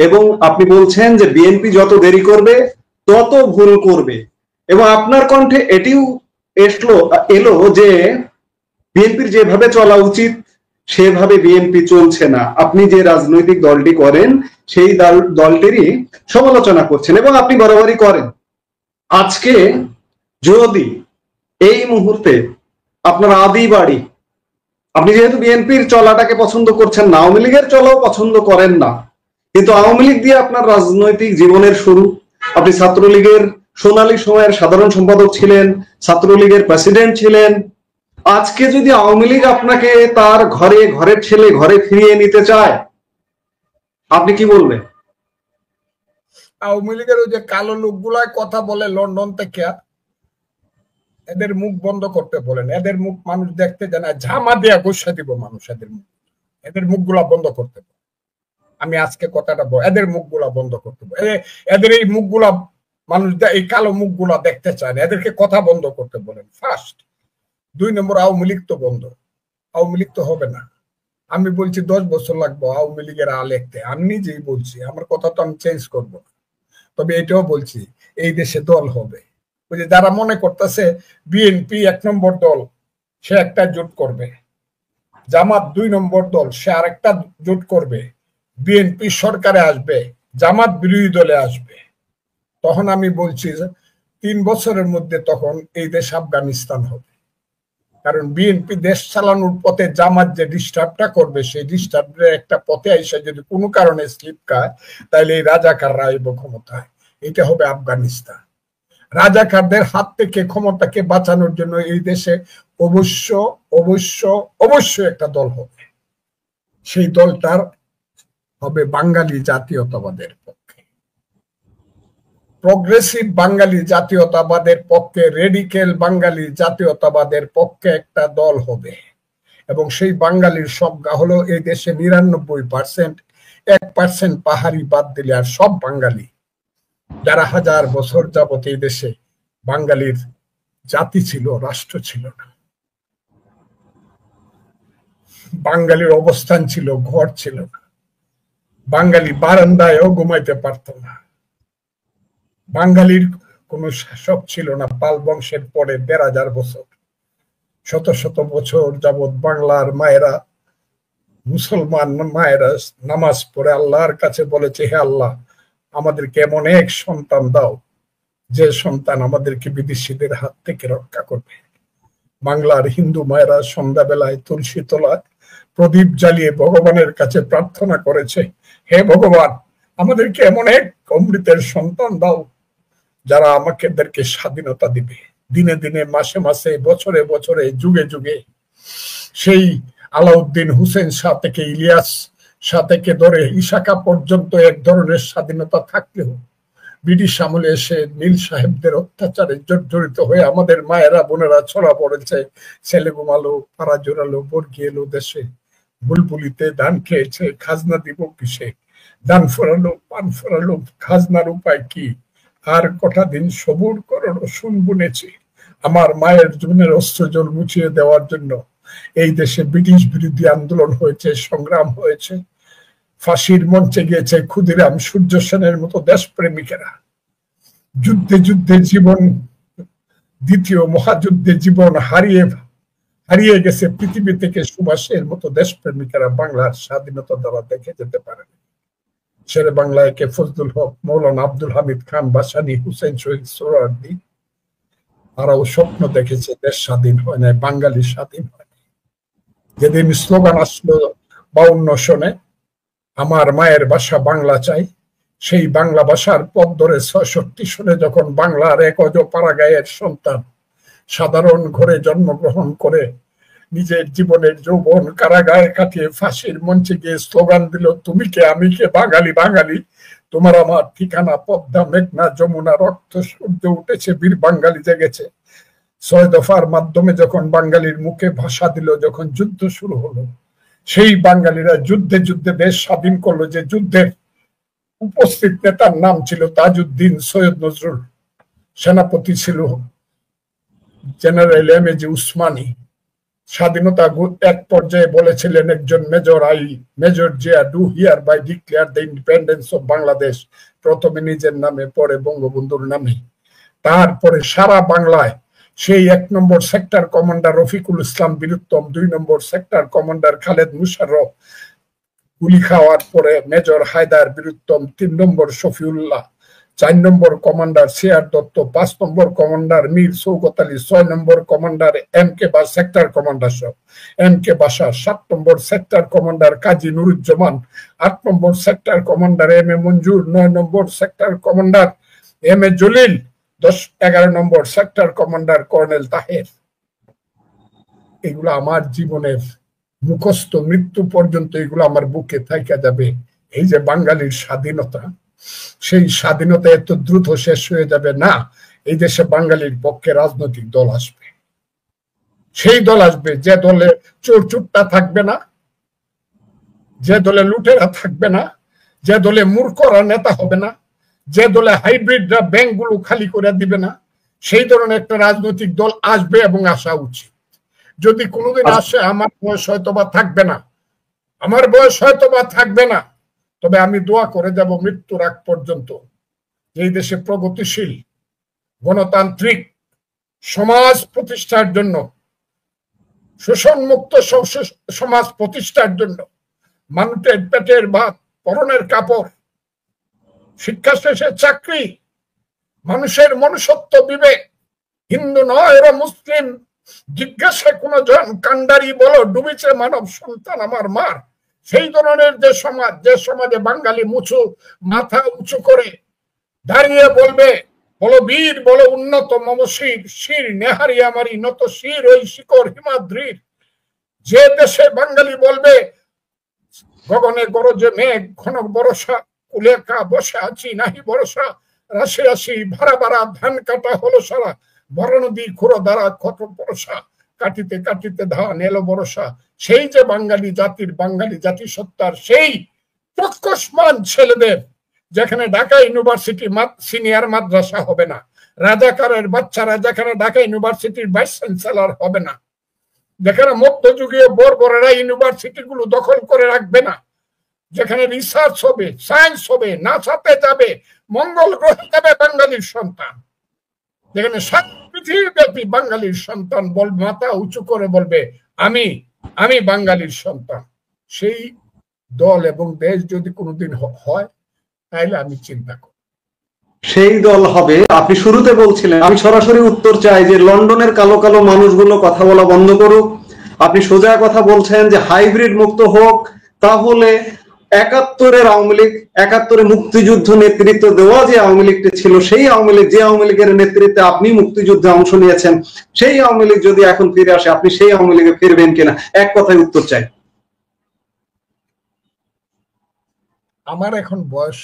এবং আপনি বলছেন যে বিএনপি যত দেরি করবে তত ভুল করবে, এবং আপনার কণ্ঠে এটিও এলো যে বিএনপির যেভাবে চলা উচিত সেভাবে বিএনপি চলছে না। আপনি যে রাজনৈতিক দলটি করেন সেই দলটিরই সমালোচনা করছেন এবং আপনি বরাবরই করেন। আজকে যদি এই মুহূর্তে আপনার আদি বাড়ি, আপনি যেহেতু বিএনপির চলাটাকে পছন্দ করছেন না, আওয়ামী লীগের চলাও পছন্দ করেন না, কিন্তু আওয়ামী লীগ দিয়ে আপনার রাজনৈতিক জীবনের শুরু। আপনি ছাত্রলীগের সোনালী সময়ের সাধারণ সম্পাদক ছিলেন, ছাত্রলীগের প্রেসিডেন্ট ছিলেন। আজকে যদি আওয়ামী লীগ আপনাকে তার ঘরের ছেলে ঘরে ফিরিয়ে নিতে চায়, আপনি কি বলবেন? আওয়ামী লীগের ওই যে কালো লোকগুলা কথা বলে লন্ডন থেকে, এদের মুখ বন্ধ করতে বলেন। এদের মুখ মানুষ দেখতে জানে, ঝামা দিয়া গোসা দিব মানুষ। এদের মুখগুলা বন্ধ করতে বলে। আমি আজকে কথাটা এদের মুখগুলা বন্ধ করতে বলে। এদের এই মুখগুলা মানুষ, এই কালো মুখগুলা দেখতে চায় না, এদেরকে কথা বন্ধ করতে বলেন ফার্স্ট। 2 নম্বর, আওয়ামী লীগ তো বন্ধ, আওয়ামী লীগ তো হবে না। আমি বলছি 10 বছর লাগবে আওয়ামী লীগের লিখতে, আমি নিজেই বলছি, আমার কথা তো আমি চেঞ্জ করবো না। তবে এটাও বলছি, এই দেশে দল হবে। ওই যে যারা মনে করতেছে বিএনপি 1 নম্বর দল, সে একটা জোট করবে, জামাত 2 নম্বর দল, সে আরেকটা জোট করবে, বিএনপি সরকারে আসবে, জামাত বিরোধী দলে আসবে। তখন আমি বলছি 3 বছরের মধ্যে তখন এই দেশ আফগানিস্তান হবে। কারণ বিএনপি দেশ চালানোর পথে জামাত যে ডিস্টার্বটা করবে, সেই ডিস্টার্বের একটা পথে এসে যদি কোনো কারণে স্লিপ খায়, তাহলে এই রাজাকাররা আইব ক্ষমতায়। এটা হবে আফগানিস্তান। রাজাকারদের হাত থেকে ক্ষমতাকে বাঁচানোর জন্য এই দেশে অবশ্য অবশ্য অবশ্যই একটা দল হবে। সেই দলটার হবে বাঙালি জাতীয়তাবাদের পক্ষে, প্রগ্রেসিভ বাঙালি জাতীয়তাবাদের পক্ষে, রেডিক্যাল বাঙালি জাতীয়তাবাদের পক্ষে একটা দল হবে। এবং সেই বাঙালির সংখ্যা হলো এই দেশে 99%, 1% পাহাড়ি বাদ দিলে আর সব বাঙালি, যারা 1000 বছর যাবত এই দেশে বাঙালির জাতি ছিল, রাষ্ট্র ছিল না, বাঙালির অবস্থান ছিল, ঘর ছিল না, বাঙালি বারান্দায়ও ঘুমাইতে পারত না, বাঙালির কোন শাসক ছিল না। পাল বংশের পরে 1500 বছর, শত শত বছর যাবৎ বাংলার মায়েরা, মুসলমান মায়েরা নামাজ পড়ে আল্লাহর কাছে বলেছে, হে আল্লাহ, আমাদেরকে এমন এক সন্তান দাও যে সন্তান আমাদেরকে বিদেশিদের হাত থেকে রক্ষা করবে। বাংলার হিন্দু মায়েরা সন্ধ্যাবেলায় তুলসী তলায় প্রদীপ জ্বালিয়ে ভগবানের কাছে প্রার্থনা করেছে, হে ভগবান, আমাদেরকে এমন এক অমৃতের সন্তান দাও যারা আমাদেরকে স্বাধীনতা দিবে। দিনে দিনে, মাসে মাসে, বছরে বছরে, যুগে যুগে সেই আলাউদ্দিন হুসেন শাহ থেকে ইলিয়াস শাহ থেকে ধরে ইসাকা পর্যন্ত এক ধরনের স্বাধীনতা থাকলেও ব্রিটিশ আমলে এসে নীল সাহেবদের অত্যাচারে জর্জরিত হয়ে আমাদের মায়েরা বোনেরা ছড়া পড়েছে, ছেলে ঘুমালো, পাড়া জোড়ালো, বর্গি এলো দেশে, বুলবুলিতে ধান খেয়েছে, খাজনা দিব কিসে, ধান ফোরালো, পান ফোরালো, খাজনার উপায় কি, আর কটা দিন সবুর করো, রসুন বুনেছি। আমার মায়ের জীবনের অস্ত্র জল মুছিয়ে দেওয়ার জন্য এই দেশে ব্রিটিশ বিরোধী আন্দোলন হয়েছে, সংগ্রাম হয়েছে, ফাঁসির মঞ্চে গিয়েছে ক্ষুদিরাম, সূর্য সেনের মতো দেশপ্রেমিকেরা। যুদ্ধে যুদ্ধে জীবন, দ্বিতীয় মহাযুদ্ধে জীবন হারিয়ে গেছে পৃথিবী থেকে সুভাষের মতো দেশপ্রেমিকেরা বাংলার স্বাধীনতা দ্বারা দেখে যেতে পারে। শেরে বাংলায় কে ফজলুল হক, মৌলানা আব্দুল হামিদ খান, বাসানী, হুসেন শহীদ সোহরাওয়ার্দী, তারাও স্বপ্ন দেখেছে দেশ স্বাধীন হয় নাই, বাঙালি স্বাধীন হয় নাই। যেদিন স্লোগান আসলো 52 সনে, আমার মায়ের ভাষা বাংলা চাই, সেই বাংলা ভাষার পথ ধরে 66 সনে যখন বাংলার এক অজপাড়াগাঁয়ের সন্তান সাধারণ ঘরে জন্মগ্রহণ করে নিজের জীবনের যৌবন কারাগারে কাটিয়ে ফাঁসির মঞ্চে গিয়ে স্লোগান দিল, তুমি কে আমি কে, বাঙালি বাঙালি, তোমার আমার ঠিকানা পদ্মা, মেঘনা, যমুনা, রক্ত সূর্য উঠেছে, বীর বাঙালি জেগেছে। 6 দফার মাধ্যমে যখন বাঙালির মুখে ভাষা দিল, যখন যুদ্ধ শুরু হলো, সেই বাঙালিরা যুদ্ধে যুদ্ধে দেশ স্বাধীন করলো। যে যুদ্ধের উপস্থিত নেতার নাম ছিল তাজউদ্দিন সৈয়দ নজরুল, সেনাপতি ছিল general M A G Osmani, স্বাধীনতা এক পর্যায়ে বলেছিলেন একজন major Zia, do hereby declare the independence of Bangladesh, প্রথমে নিজের নামে পরে বঙ্গবন্ধুর নামে। তারপরে সারা বাংলায় সেই 1 নম্বর সেক্টর কমান্ডার রফিকুল ইসলাম বীরুত্তম, 2 নম্বর সেক্টর কমান্ডার খালেদ মুশাররফ গুলি খাওয়ার পরে মেজর হায়দার বীরুত্তম, 3 নম্বর শফিউল্লাহ, 4 নম্বর কমান্ডার সিআর দত্ত, 5 নম্বর কমান্ডার মীর সৌগত আলী, 6 নম্বর কমান্ডার MK বা সেক্টর কমান্ডার সহ MK বাশা, 7 নম্বর সেক্টর কমান্ডার কাজী নুরুজ্জামান, 8 নম্বর সেক্টর কমান্ডার MA মঞ্জুর, 9 নম্বর সেক্টর কমান্ডার MA জলিল, 11 নম্বর সেক্টর কমান্ডার কর্নেল তাহের। এগুলো আমার জীবনের মুখস্থ, মৃত্যু পর্যন্ত এগুলো আমার বুকে থাইকা যাবে। এই যে বাঙালির স্বাধীনতা, সেই স্বাধীনতা এত দ্রুত শেষ হয়ে যাবে না। এই দেশে বাঙালির পক্ষে রাজনৈতিক দল আসবে, সেই দল আসবে যে দলে চোর চুট্টা থাকবে না, যে দলে লুটেরা থাকবে না, যে দলে মূর্খরা নেতা হবে না, যে দলে হাইব্রিডরা ব্যাংকগুলো খালি করে দিবে না। সেই ধরনের একটা রাজনৈতিক দল আসবে এবং আসা উচিত। যদি কোনোদিন আসে, আমার বয়স হয়তোবা থাকবে না, আমার বয়স হয়তোবা থাকবে না, তবে আমি দোয়া করে যাব মৃত্যুর আগ পর্যন্ত এই দেশে প্রগতিশীল গণতান্ত্রিক সমাজ প্রতিষ্ঠার জন্য, শোষণমুক্ত সমাজ প্রতিষ্ঠার জন্য, মানুষের পেটের ভাত, পরনের কাপড়, শিক্ষা শেষে চাকরি, মানুষের মনুষ্যত্ব বিবেক, হিন্দু নয় এরা মুসলিম, জিজ্ঞাসা কোন জন কান্ডারি বলো ডুবিছে মানব সন্তান আমার মার। সেই ধরনের যে সমাজ, যে সমাজে বাঙালি মাথা উঁচু করে দাঁড়িয়ে বলবে, বলো বীর বলো উন্নত মম শির, শির নেহারি আমারই নত শির ওই শিকর হিমাদ্রির। যে দেশে বাঙালি বলবে গগনে গরজে মেঘ ঘন বরষা, কুলেখা বসে আছি নাহি বরষা, রাশি রাশি ভাড়া ভাড়া ধান কাটা হলো সারা, বড় নদী খুঁড়ো দ্বারা কত বরষা, কাটিতে কাটিতে ধান এলো বরষা। সেই যে বাঙালি জাতির, বাঙালি জাতিসত্তার সেই প্রকোষ্মান ছেলেদের, যেখানে ঢাকা ইউনিভার্সিটি সিনিয়র মাদ্রাসা হবে না, রাজাকারের বাচ্চারা যেখানে ঢাকা ইউনিভার্সিটির ভাইস চ্যান্সেলর হবে না, যেখানে মধ্যযুগীয় বর্বরেরা ইউনিভার্সিটি গুলো দখল করে রাখবে না, যেখানে রিসার্চ হবে, সায়েন্স হবে, নাসাতে যাবে, মঙ্গল গ্রহে যাবে বাঙালির সন্তান, যেখানে সারা পৃথিবীব্যাপী বাঙালির সন্তান মাথা উঁচু করে বলবে আমি আমি বাঙালির সন্তান। সেই দল এবং দেশ যদি কোনোদিন হয়, তাইলে আমি চিন্তা করি সেই দল হবে। আপনি শুরুতে বলছিলেন, আমি সরাসরি উত্তর চাই যে লন্ডনের কালো কালো মানুষগুলো কথা বলা বন্ধ করুক। আপনি সোজা কথা বলছেন যে হাইব্রিড মুক্ত হোক, তাহলে 71-এর আওয়ামী লীগ, 71-এ মুক্তিযুদ্ধ নেতৃত্ব দেওয়া যে আওয়ামী লীগটি ছিল, সেই আওয়ামী লীগ, যে আওয়ামী লীগের নেতৃত্বে আপনি মুক্তিযুদ্ধে অংশ নিয়েছেন, সেই আওয়ামী লীগ যদি এখন ফিরে আসে, আপনি সেই আওয়ামী লীগে ফিরবেন কিনা, এক কথায় উত্তর চাই। আমার এখন বয়স,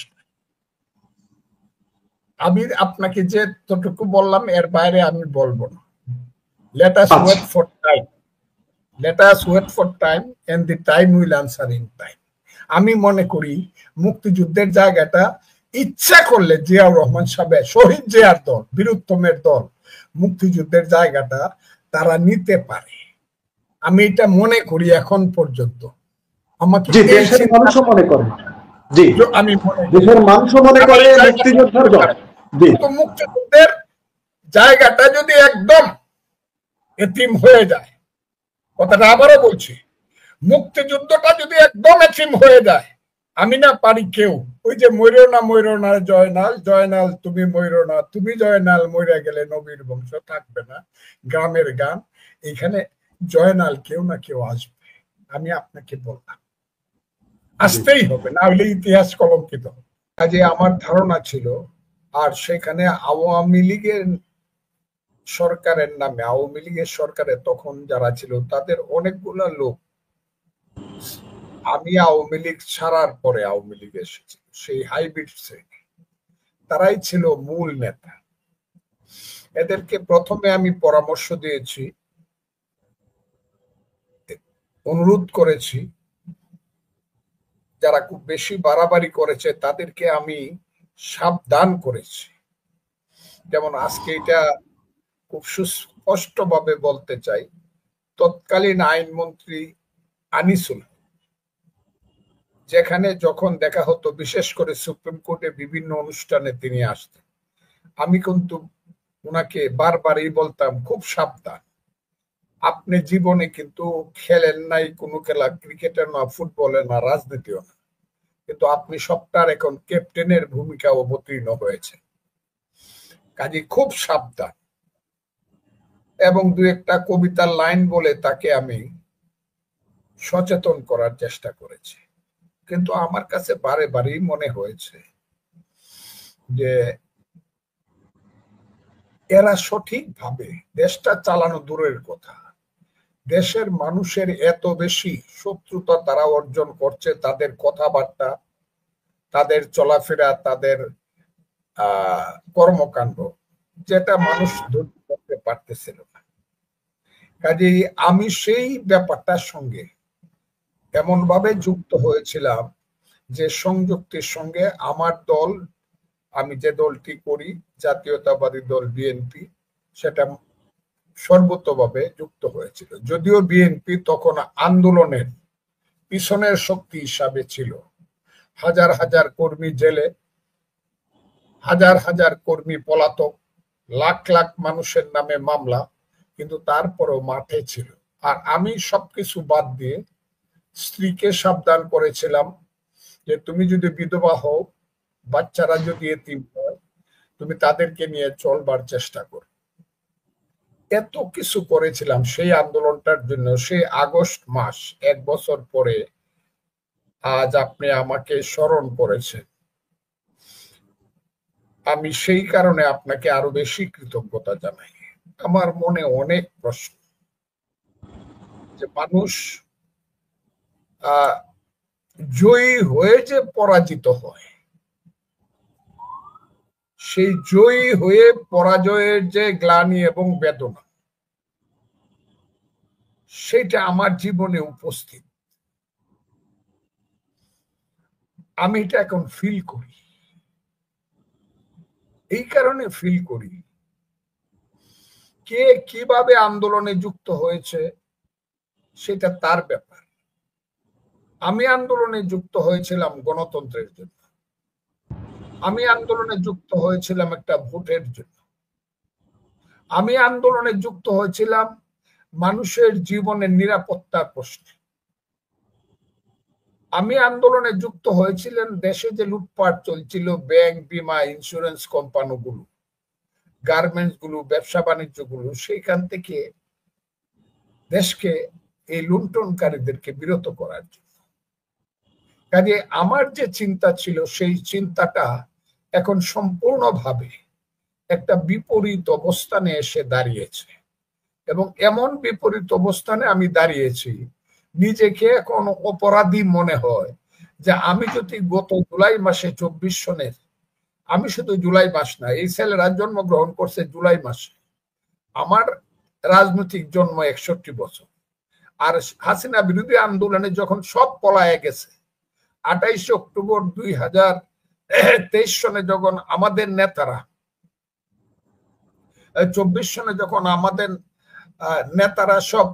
আমি আপনাকে যে যতটুকু বললাম এর বাইরে আমি বলবো না। Let us wait for time. Let us wait for time and the time will answer in time. আমি মনে করি মুক্তিযুদ্ধের জায়গাটা ইচ্ছা করলে জিয়াউর রহমান সাহেব, শহীদ জিয়ার দল, বীরুত্তমের দল মুক্তিযুদ্ধের জায়গাটা তারা নিতে পারে। আমি এটা মনে করি এখন পর্যন্ত। আমাকে দেশের মানুষও মনে করে, জি আমি দেশের মানুষও মনে করে মুক্তিযোদ্ধার দল। মুক্তিযুদ্ধের জায়গাটা যদি একদম এতিম হয়ে যায়, কথাটা আবারও বলছি, মুক্তিযুদ্ধটা যদি একদম এতিম হয়ে যায়, আমি না পারি কেউ, ওই যে ময়ূর না জয়নাল, জয়নাল তুমি ময়ূর না, তুমি জয়নাল ময়রা গেলে নবীর বংশ থাকবে না, গ্রামের গান, এখানে জয়নাল কেউ না কেউ আসবে। আমি আপনাকে বললাম আসতেই হবে, না হলে ইতিহাস কলঙ্কিত। কাজে আমার ধারণা ছিল, আর সেখানে আওয়ামী লীগের সরকারের নামে, আওয়ামী লীগের সরকারে তখন যারা ছিল তাদের অনেকগুলা লোক, আমি আওয়ামী লীগ ছাড়ার পরে আওয়ামী লীগ এসেছিল, সেই হাইব্রিড শ্রেণী, তারাই ছিল মূল নেতা। এদেরকে প্রথমে আমি পরামর্শ দিয়েছি, অনুরোধ করেছি, যারা খুব বেশি বাড়াবাড়ি করেছে তাদেরকে আমি সাবধান করেছি। যেমন আজকে এটা খুব সুস্পষ্ট ভাবে বলতে চাই, তৎকালীন আইনমন্ত্রী আনিসুল, যেখানে যখন দেখা হতো, বিশেষ করে সুপ্রিম কোর্টে বিভিন্ন অনুষ্ঠানে তিনি আসতেন, আমি কিন্তু ওনাকে বারবারই বলতাম, খুব সাবধান, আপনি জীবনে কিন্তু খেলেন নাই কোনো খেলা, ক্রিকেটে না, ফুটবলে না, রাজনীতিও না, কিন্তু আপনি সবটার এখন ক্যাপ্টেনের ভূমিকা অবতীর্ণ হয়েছে, কাজে খুব সাবধান। এবং দু একটা কবিতার লাইন বলে তাকে আমি সচেতন করার চেষ্টা করেছি। কিন্তু আমার কাছে বারে বারেই মনে হয়েছে যে এরা সঠিকভাবে দেশটা চালানো দূরের কথা, দেশের মানুষের এত বেশি শত্রুতা তারা অর্জন করছে, তাদের কথাবার্তা, তাদের চলাফেরা, তাদের কর্মকাণ্ড, যেটা মানুষ ধৈর্য করতে পারতেছিল না। কাজেই আমি সেই ব্যাপারটার সঙ্গে এমন ভাবে যুক্ত হয়েছিলাম যে সংযুক্তির সঙ্গে আমার দল, আমি যে দলটি করি জাতীয়তাবাদী দল বিএনপি, সেটা সর্বতভাবে যুক্ত হয়েছিল। যদিও বিএনপি তখন আন্দোলনের পিছনের শক্তি হিসাবে ছিল, হাজার হাজার কর্মী জেলে, হাজার হাজার কর্মী পলাতক, লাখ লাখ মানুষের নামে মামলা, কিন্তু তারপরেও মাঠে ছিল। আর আমি সবকিছু বাদ দিয়ে স্ত্রীকে সাবধান করেছিলাম যে তুমি যদি বিধবা হও, বাচ্চারা যদি এতিম হয়, তুমি তাদেরকে নিয়ে চলবার চেষ্টা করো। এত কিছু করেছিলাম সেই আন্দোলনটার জন্য। সেই আগস্ট মাস, 1 বছর পরে আজ আপনি আমাকে স্মরণ করেছেন, আমি সেই কারণে আপনাকে আরো বেশি কৃতজ্ঞতা জানাই। আমার মনে অনেক প্রশ্ন, যে মানুষ জয়ী হয়ে যে পরাজিত হয়, সেই জয়ী হয়ে পরাজয়ের যে গ্লানি এবং বেদনা, সেটা আমার জীবনে উপস্থিত। আমি এটা এখন ফিল করি। এই কারণে ফিল করি, কে কিভাবে আন্দোলনে যুক্ত হয়েছে সেটা তার ব্যাপার। আমি আন্দোলনে যুক্ত হয়েছিলাম গণতন্ত্রের জন্য, আমি আন্দোলনে যুক্ত হয়েছিলাম একটা ভোটের জন্য, আমি আন্দোলনে যুক্ত হয়েছিলাম মানুষের জীবনের নিরাপত্তার প্রশ্নে, আমি আন্দোলনে যুক্ত হয়েছিলেন দেশে যে লুটপাট চলছিল, ব্যাংক, বিমা, ইন্স্যুরেন্স কোম্পানিগুলো, গার্মেন্টস গুলো, ব্যবসা বাণিজ্য গুলো, সেইখান থেকে দেশকে, এই লুণ্ঠনকারীদেরকে বিরত করার জন্য। কাজে আমার যে চিন্তা ছিল, সেই চিন্তাটা এখন সম্পূর্ণভাবে একটা বিপরীত অবস্থানে এসে দাঁড়িয়েছে। এবং এমন বিপরীত অবস্থানে আমি দাঁড়িয়েছি, নিজেকে এখন অপরাধী মনে হয় যে আমি যদি গত জুলাই মাসে 24 সনের, আমি শুধু জুলাই মাস না, এই ছেলেরা জন্মগ্রহণ করছে জুলাই মাসে, আমার রাজনৈতিক জন্ম 61 বছর, আর হাসিনা বিরোধী আন্দোলনে যখন সব পলায়ে গেছে, 28 অক্টোবর 2023 সনে যখন আমাদের নেতারা, 24 সনে যখন আমাদের নেতারা সব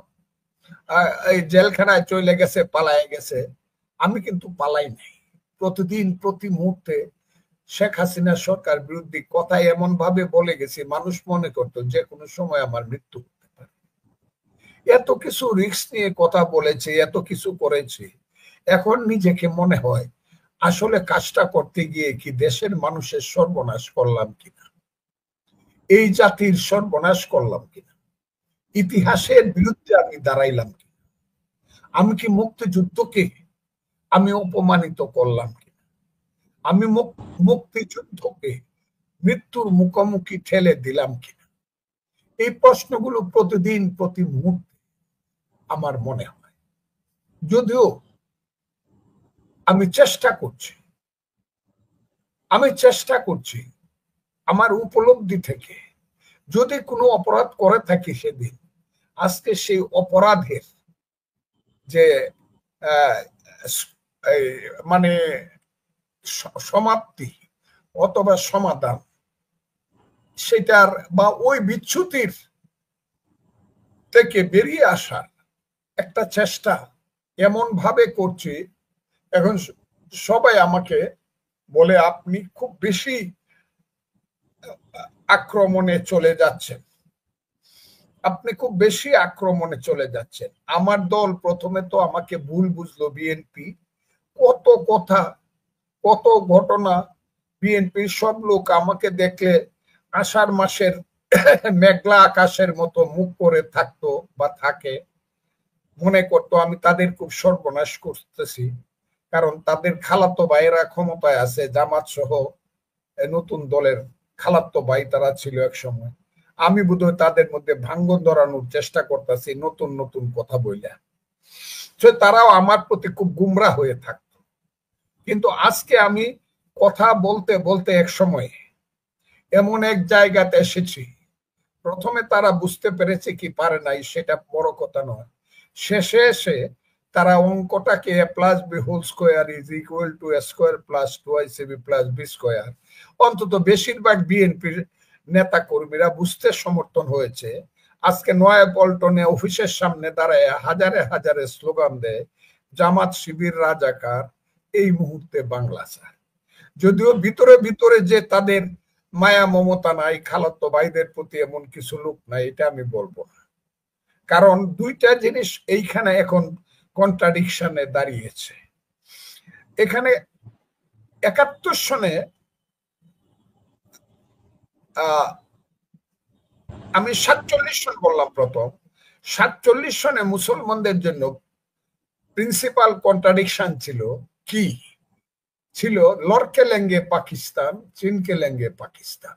এই জেলখানায় চলে গেছে, পালায় গেছে, আমি কিন্তু পালাই নাই। প্রতিদিন প্রতি মুহূর্তে শেখ হাসিনা সরকার বিরোধী কথা এমন ভাবে বলে গেছি, মানুষ মনে করতো যে কোনো সময় আমার মৃত্যু হতে পারে। এত কিছু রিস্ক নিয়ে কথা বলেছে, এত কিছু করেছে, এখন নিজেকে মনে হয় আসলে কাজটা করতে গিয়ে কি দেশের মানুষের সর্বনাশ করলাম কিনা, এই জাতির সর্বনাশ করলাম কিনা, ইতিহাসের বিরুদ্ধে আমি দাঁড়াইলাম কিনা, আমি কি মুক্তিযুদ্ধকে আমি অপমানিত করলাম কিনা, আমি মুক্তিযুদ্ধকে মৃত্যুর মুখোমুখি ঠেলে দিলাম কিনা। এই প্রশ্নগুলো প্রতিদিন প্রতি মুহূর্তে আমার মনে হয়। যদিও আমি চেষ্টা করছি আমার উপলব্ধি থেকে, যদি কোনো অপরাধ করে থাকি সেদিন, আজকে সেই অপরাধের যে মানে সমাপ্তি অথবা সমাধান, সেটার বা ওই বিচ্যুতির থেকে বেরিয়ে আসার একটা চেষ্টা এমন ভাবে করছি, এখন সবাই আমাকে বলে আপনি খুব বেশি আক্রমণে চলে যাচ্ছেন, আপনি খুব বেশি আক্রমণে চলে যাচ্ছেন। আমার দল প্রথমে তো আমাকে ভুল বুঝলো, বিএনপি কত কথা কত ঘটনা, বিএনপির সব লোক আমাকে দেখলে আষাঢ় মাসের মেঘলা আকাশের মতো মুখ করে থাকতো বা থাকে, মনে করতো আমি তাদের খুব সর্বনাশ করতেছি, কারণ তাদের খালাতো ভাইয়েরা ক্ষমতায় আছে, জামাত সহ নতুন দলের খালাতো ভাই তারা ছিল এক সময়। আমি বোধহয় তাদের মধ্যে ভাঙ্গন ধরানোর চেষ্টা করতেছি নতুন নতুন কথা বইলা, তারাও আমার প্রতি খুব গুমরা হয়ে থাকতো। কিন্তু আজকে আমি কথা বলতে বলতে এক সময় এমন এক জায়গাতে এসেছি, প্রথমে তারা বুঝতে পেরেছে কি পারে নাই সেটা বড় কথা নয়, শেষে এসে তারা অঙ্কটাকে a plus b whole square is equal to a square plus 2ac plus b square, অন্তত বেশিরভাগ বিএনপির নেতা কর্মীরা বুঝতে সমর্থন হয়েছে। আজকে নয়াপল্টনে অফিসের সামনে দাঁড়ায় হাজারে হাজারে স্লোগান দেয় জামাত শিবির রাজাকার, এই মুহূর্তে বাংলা চায়। যদিও ভিতরে ভিতরে যে তাদের মায়া মমতা নাই, খালাতো ভাইদের প্রতি এমন কিছু লোক নাই, এটা আমি বলবো না, কারণ দুইটা জিনিস এইখানে এখন কন্ট্রাডিকশনে দাঁড়িয়েছে। এখানে 71 সনে আমি 47 সন বললাম, প্রথম 47 সনে মুসলমানদের জন্য প্রিন্সিপাল কন্ট্রাডিকশন ছিল কি? ছিল লড়কে লেঙ্গে পাকিস্তান, চীনকে লেঙ্গে পাকিস্তান,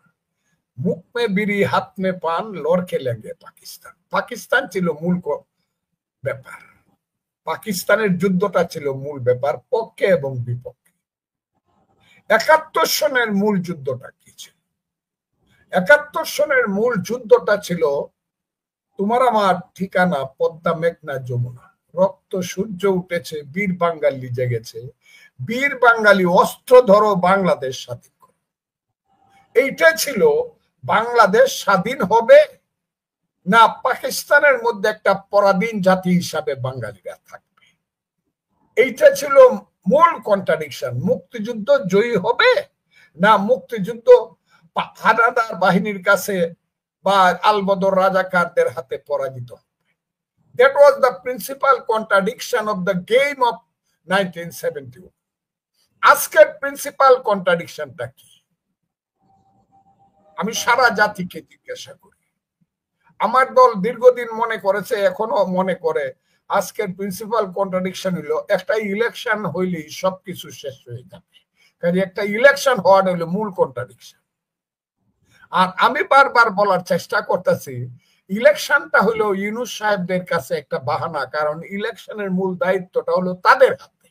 মুখ মে বিড়ি হাত মে পান, লড়কে লেঙ্গে পাকিস্তান। পাকিস্তান ছিল মূল ব্যাপার, পাকিস্তানের যুদ্ধটা ছিল মূল ব্যাপার, পক্ষে এবং বিপক্ষে। 71 সনের মূল যুদ্ধটা কি ছিল? 71 সনের মূল যুদ্ধটা ছিল তোমার আমার ঠিকানা পদ্মা মেঘনা যমুনা, রক্ত সূর্য উঠেছে, বীর বাঙালি জেগেছে, বীর বাঙালি অস্ত্র ধরো বাংলাদেশ স্বাধীন করো। এইটা ছিল বাংলাদেশ স্বাধীন হবে না পাকিস্তানের মধ্যে একটা পরাধীন জাতি হিসাবে বাঙালিরা থাকবে, এইটা ছিল মূল কন্ট্রাডিকশন। মুক্তিযুদ্ধ জয়ী হবে না মুক্তিযুদ্ধ হানাদার বাহিনীর কাছে বা আলবদর রাজাকারদের হাতে পরাজিত হবে। That was the principal contradiction of the game of 1971. আজকের প্রিন্সিপাল কন্ট্রাডিকশনটা কি? আমি সারা জাতিকে জিজ্ঞাসা করি, আমার দল দীর্ঘদিন মনে করেছে, এখনো মনে করে, আজকের প্রিন্সিপাল কন্ট্রাডিকশন হলো একটা ইলেকশন হইলেই সবকিছু শেষ হয়ে যাবে, কাজে একটা ইলেকশন হওয়াটা হলো মূল কন্ট্রাডিকশন। আর আমি বারবার বলার চেষ্টা করতেছি ইলেকশনটা হলো ইউনূস সাহেবদের কাছে একটা বাহানা, কারণ ইলেকশনের মূল দায়িত্বটা হলো তাদের হাতে।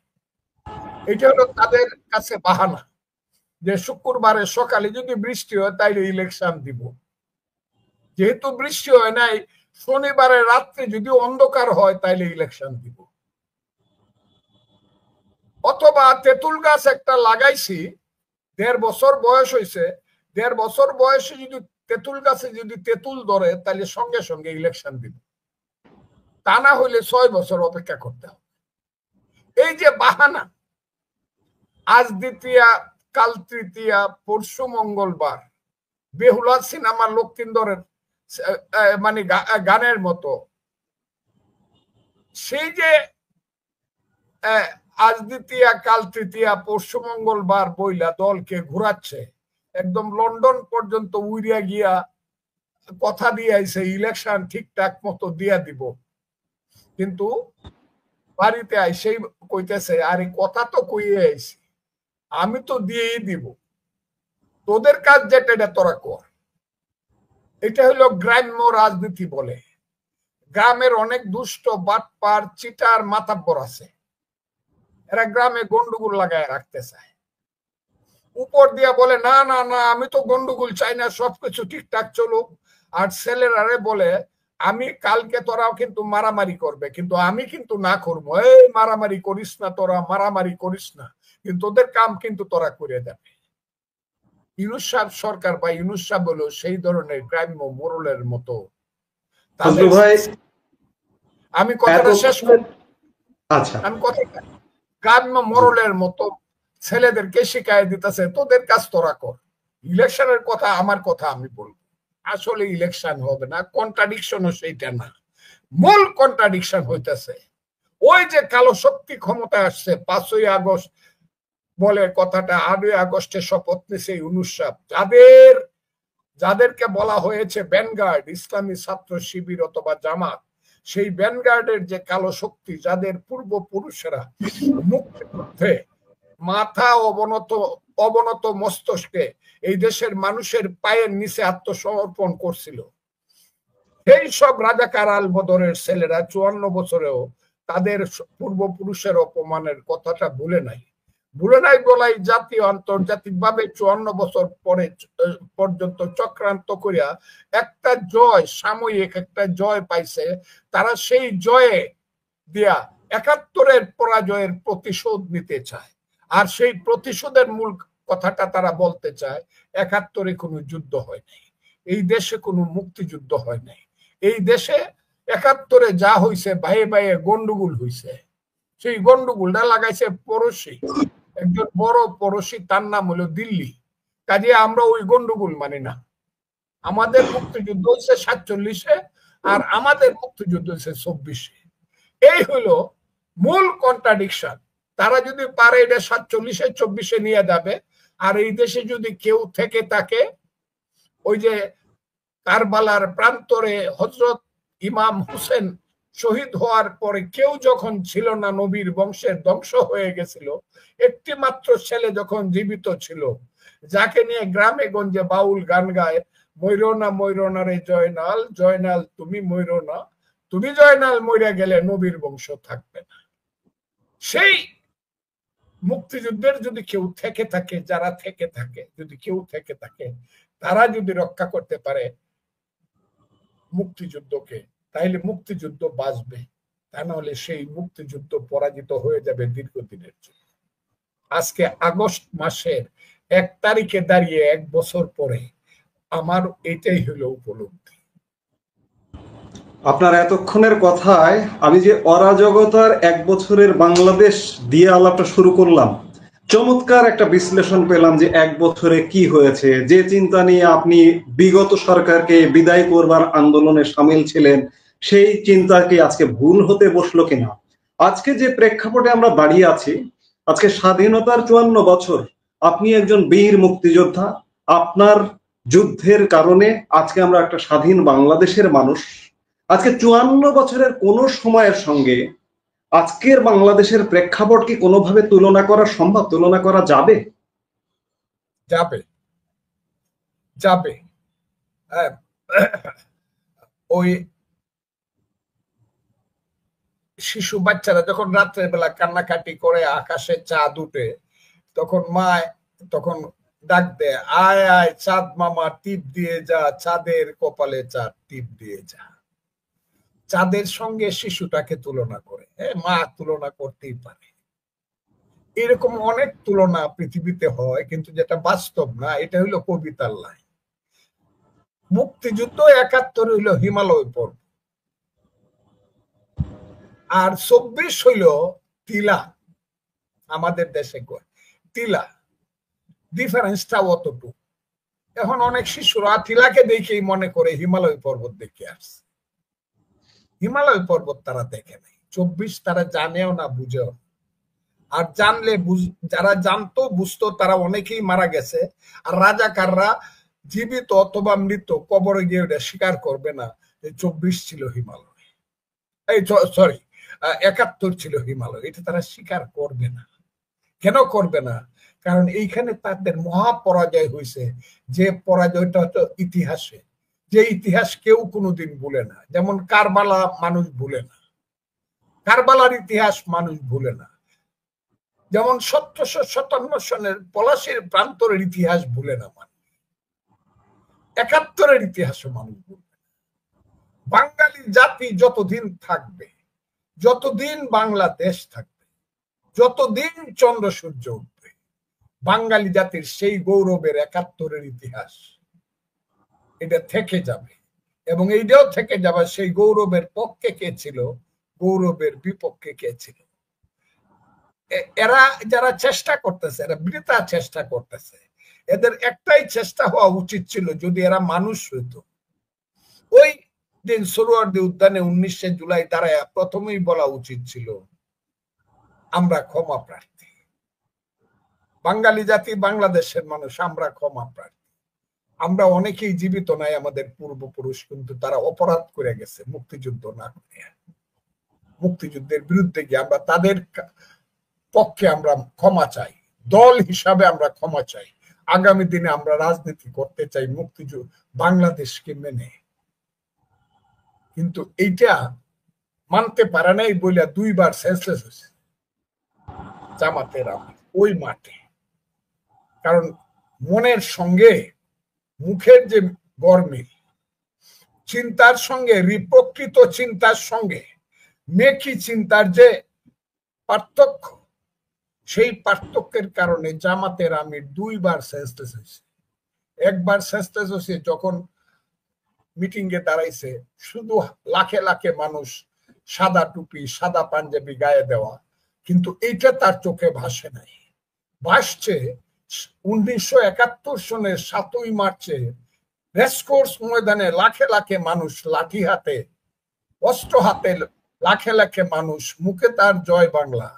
এটা হলো তাদের কাছে বাহানা যে শুক্রবারের সকালে যদি বৃষ্টি হয় তাইলে ইলেকশন দিব, যেহেতু বৃষ্টি হয় নাই, শনিবারের রাত্রে যদি অন্ধকার হয় তাইলে ইলেকশন দিব। অথবা তেঁতুল গাছ একটা লাগাইছি, 1.5 বছর বয়স হয়েছে, 1.5 বছর বয়সে যদি তেঁতুল গাছে যদি তেঁতুল ধরে তাহলে সঙ্গে সঙ্গে ইলেকশন দিব, তা না হইলে 6 বছর অপেক্ষা করতে হবে। এই যে বাহানা, আজ দ্বিতীয়া কাল তৃতীয়া পরশু মঙ্গলবার, বেহুলা সিনেমা লক্ষিন্দরের মানে গানের মতো, সেই যে আজ দ্বিতীয়া কাল তৃতীয়া পরশু মঙ্গলবার বইলা দলকে ঘুরাচ্ছে, একদম লন্ডন পর্যন্ত উড়িয়া গিয়া কথা দিয়ে আইছে ইলেকশন ঠিকঠাক মতো দিয়া দিব, কিন্তু বাড়িতে আইসেই কইতেছে আরে কথা তো কইয়ে আইছি, আমি তো দিয়েই দিব, তোদের কাজ যেটা এটা তোরা কর। এটা হলো গ্রাম্য রাজনীতি বলে। গ্রামের অনেক দুষ্ট বাটপার চিটার মাতাব্বর আছে, এরা গ্রামে গন্ডগোল লাগায় রাখতে চায়, উপর দিয়া বলে না না না আমি তো গন্ডগোল চাই না, সবকিছু ঠিকঠাক চলুক। আর ছেলেরারে বলে আমি কালকে তোরাও কিন্তু মারামারি করবে, কিন্তু আমি কিন্তু না করবো, এই মারামারি করিস না, তোরা মারামারি করিস না, কিন্তু ওদের কাম কিন্তু তোরা করে যাবে। ইউনূস সাহেব সরকার বা ইউনূস সাহেব হলো সেই ধরনের গ্রাম্য মোড়লের মতো। আমি কথাটা শেষ করি। আচ্ছা, আমি কথাটা গ্রাম্য মোড়লের মতো ছেলেদেরকে শিখাই দিতেছে, তোদের কাজ তোরা কর, ইলেকশনের কথা আমার কথা আমি বলবো। আসলে ইলেকশন হবে না, কন্ট্রাডিকশনও সেইটা না। মূল কন্ট্রাডিকশন হইতেছে ওই যে কালো শক্তি ক্ষমতায় আসছে 5ই আগস্ট বলে কথাটা, 8ই আগস্টে শপথ নিছে ইউনূস সাহেব, যাদেরকে বলা হয়েছে ভ্যানগার্ড, ইসলামী ছাত্র শিবির অথবা জামাত, সেই ভ্যানগার্ডের যে কালো শক্তি, যাদের পূর্বপুরুষেরা মুক্তিযুদ্ধে মাথা অবনত মস্তকে এই দেশের মানুষের পায়ের নিচে আত্মসমর্পণ করছিল, সেই সব রাজাকার আল বদরের ছেলেরা 54 বছরেও তাদের পূর্বপুরুষের অপমানের কথাটা ভুলে নাই বলাই জাতীয় আন্তর্জাতিক ভাবে 54 বছর পরে পর্যন্ত চক্রান্ত করিয়া একটা জয়, সাময়িক একটা জয় পাইছে। তারা সেই জয়ে দিয়া 71-এর পরাজয়ের প্রতিশোধ নিতে চায়। আর সেই প্রতিশোধের মূল কথাটা তারা বলতে চায়, 71-এ কোনো যুদ্ধ হয় নাই, এই দেশে কোনো মুক্তিযুদ্ধ হয় নাই, এই দেশে 71-এ যা হইছে ভাইয়ে ভাইয়ে গন্ডগোল হইছে, সেই গন্ডগোলটা লাগাইছে পড়োশি, একজন বড় পড়োশি, তার নাম হলো দিল্লি। কাজে আমরা ওই গন্ডগোল মানি না। আমাদের মুক্তিযুদ্ধ হচ্ছে 47-এ, আর আমাদের মুক্তিযুদ্ধ হচ্ছে 24-এ। এই হলো মূল কন্ট্রাডিকশন। তারা যদি পারে এটা 47-এ 24-এ নিয়ে যাবে, আর এই দেশে যদি কেউ থেকে থাকে, ওই যে কারবালার প্রান্তরে হযরত ইমাম হোসেন শহীদ হওয়ার পরে কেউ যখন ছিল না, নবীর বংশের ধ্বংস হয়ে গেছিল, একটি মাত্র ছেলে যখন জীবিত ছিল, যাকে নিয়ে গ্রামে গঞ্জে বাউল গান গায়, ময়ূরনা ময়ূরনা রে জয়নাল, জয়নাল তুমি ময়ূরনা, তুমি জয়নাল মইরা গেলে নবীর বংশ থাকবে না। সেই মুক্তিযুদ্ধের যদি কেউ থেকে থাকে, যারা থেকে থাকে, যদি কেউ থেকে থাকে, তারা যদি রক্ষা করতে পারে মুক্তিযুদ্ধকে, তাইলে মুক্তিযুদ্ধ বাঁচবে। তা নাহলে সেই মুক্তিযুদ্ধ পরাজিত হয়ে যাবে দীর্ঘদিনের জন্য। আজকে আগস্ট মাসের 1 তারিখে দাঁড়িয়ে 1 বছর পরে আমার এটাই হলো উপলব্ধি। আপনার এতক্ষণের কথায় আমি যে অরাজকতার 1 বছরের বাংলাদেশ দিয়ে আলাপটা শুরু করলাম, চমৎকার একটা বিশ্লেষণ পেলাম যে 1 বছরে কি হয়েছে। যে চিন্তা নিয়ে আপনি বিগত সরকারকে বিদায় করবার আন্দোলনে সামিল ছিলেন, সেই চিন্তা কি আজকে ভুল হতে বসলো কিনা। আজকে যে প্রেক্ষাপটে আমরা দাঁড়িয়ে আছি, আজকে স্বাধীনতার 54 বছর, আপনি একজন বীর মুক্তিযোদ্ধা, আপনার যুদ্ধের কারণে আজকে আমরা একটা স্বাধীন বাংলাদেশের মানুষ। আজকে 54 বছরের কোন সময়ের সঙ্গে আজকের বাংলাদেশের প্রেক্ষাপট কি কোনোভাবে তুলনা করা সম্ভব, তুলনা করা যাবে? যাবে, যাবে। ওই শিশু বাচ্চারা যখন রাত্রের বেলা কান্নাকাটি করে, আকাশে চাঁদ উঠে, তখন মা তখন ডাক দেয়, আয় আয় চাঁদ মামা টিপ দিয়ে যা, চাঁদের কপালে চাঁদ টিপ দিয়ে যা। চাঁদের সঙ্গে শিশুটাকে তুলনা করে, মা তুলনা করতেই পারে। এরকম অনেক তুলনা পৃথিবীতে হয়, কিন্তু যেটা বাস্তব না, এটা হইলো কবিতার লাইন। মুক্তিযুদ্ধ 71 হইল হিমালয় পর্বত, আর 24 হইল টিলা। আমাদের দেশে টিলা, ডিফারেন্সটা অতটুকু। এখন অনেক শিশুরা টিলাকে দেখেই মনে করে হিমালয় পর্বত দেখে আসছে। হিমালয় পর্বত তারা দেখে নাই, 24 তারা জানেও না, বুঝেও। আর জানলে, যারা জানতো বুঝতো, তারা অনেকেই মারা গেছে। আর রাজাকাররা জীবিত অথবা মৃত কবরে গিয়ে ওটা স্বীকার করবে না যে 24 ছিল হিমালয়, এই সরি 71 ছিল হিমালয়, এটা তারা স্বীকার করবে না। কেন করবে না? কারণ এইখানে তাদের মহাপরাজয় হয়েছে, যে পরাজয়টা হতো ইতিহাসে, যে ইতিহাস কেউ কোনোদিন ভুলে না। যেমন কারবালা মানুষ ভুলে না, কারবালার ইতিহাস মানুষ ভুলে না। যেমন 1757 সনের পলাশীর প্রান্তরের ইতিহাস ভুলে না মানুষ, 71-এর ইতিহাসও মানুষ ভুলবে না। বাঙালি জাতি যতদিন থাকবে, যতদিন বাংলাদেশ থাকবে, যতদিন চন্দ্র সূর্য উঠবে, বাঙালি জাতির সেই গৌরবের 71-এর ইতিহাস এটা থেকে যাবে। এবং এইটাও থেকে যাবে সেই গৌরবের পক্ষে কে ছিল, গৌরবের বিপক্ষে কে ছিল? এরা যারা চেষ্টা করতেছে, এরা বৃথা চেষ্টা করতেছে। এদের একটাই চেষ্টা হওয়া উচিত ছিল, যদি এরা মানুষ হইতো, ওই দিন সোহরাওয়ার্দী উদ্যানে 19শে জুলাই দাঁড়ায় প্রথমেই বলা উচিত ছিল, আমরা ক্ষমা প্রার্থী, বাঙালি জাতি, বাংলাদেশের মানুষ, আমরা ক্ষমা প্রার্থী। আমরা অনেকেই জীবিত নাই, আমাদের পূর্বপুরুষ, কিন্তু তারা অপরাধ করে গেছে মুক্তিযুদ্ধ না করে। মুক্তিযুদ্ধের বিরুদ্ধে গিয়ে আমরা তাদের পক্ষে আমরা ক্ষমা চাই, দল হিসাবে আমরা ক্ষমা চাই। আগামী দিনে আমরা রাজনীতি করতে চাই মুক্তিযুদ্ধ বাংলাদেশকে মেনে। কিন্তু এইটা মানতে পারে নাই বলে 2বার সেন্সলেস হয়েছে জামাতের ওই মাঠে। কারণ মনের সঙ্গে মুখের যে গরমিল, চিন্তার সঙ্গে, প্রকৃত চিন্তার সঙ্গে মেকি চিন্তার যে পার্থক্য, সেই পার্থক্যের কারণে জামাতের আমির 2বার সেন্সলেস হয়েছে। একবার সেন্সলেস হয়েছে যখন মিটিং এ দাঁড়াইছে, শুধু লাখে লাখে মানুষ, সাদা টুপি, সাদা পাঞ্জাবি গায়ে দেওয়া, কিন্তু এইটা তার চোখে ভাসে নাই। ভাসছে 1971 সনের 7ই মার্চে রেসকোর্স ময়দানে লাখে লাখে মানুষ লাঠি হাতে, অস্ত্র হাতে, লাখে লাখে মানুষ, মুখে তার জয় বাংলা,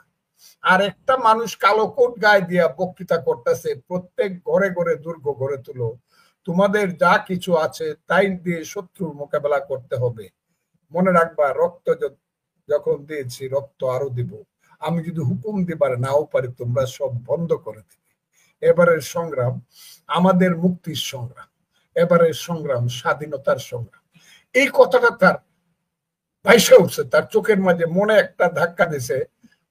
আর একটা মানুষ কালো কোট গায়ে দিয়া বক্তৃতা করতেছে, প্রত্যেক ঘরে ঘরে দুর্গ গড়ে তুলো, তোমাদের যা কিছু আছে তাই দিয়ে শত্রুর মোকাবেলা করতে হবে। মনে রাখবা, রক্ত যখন দিয়েছি রক্ত আরো দিব, আমি যদি হুকুম দিবার নাও পারি তোমরা সব বন্ধ করে দিবে। এবারের সংগ্রাম আমাদের মুক্তির সংগ্রাম, এবারের সংগ্রাম স্বাধীনতার সংগ্রাম। এই কথাটা তার ভাইসা উঠছে, তার চোখের মাঝে মনে একটা ধাক্কা দিছে,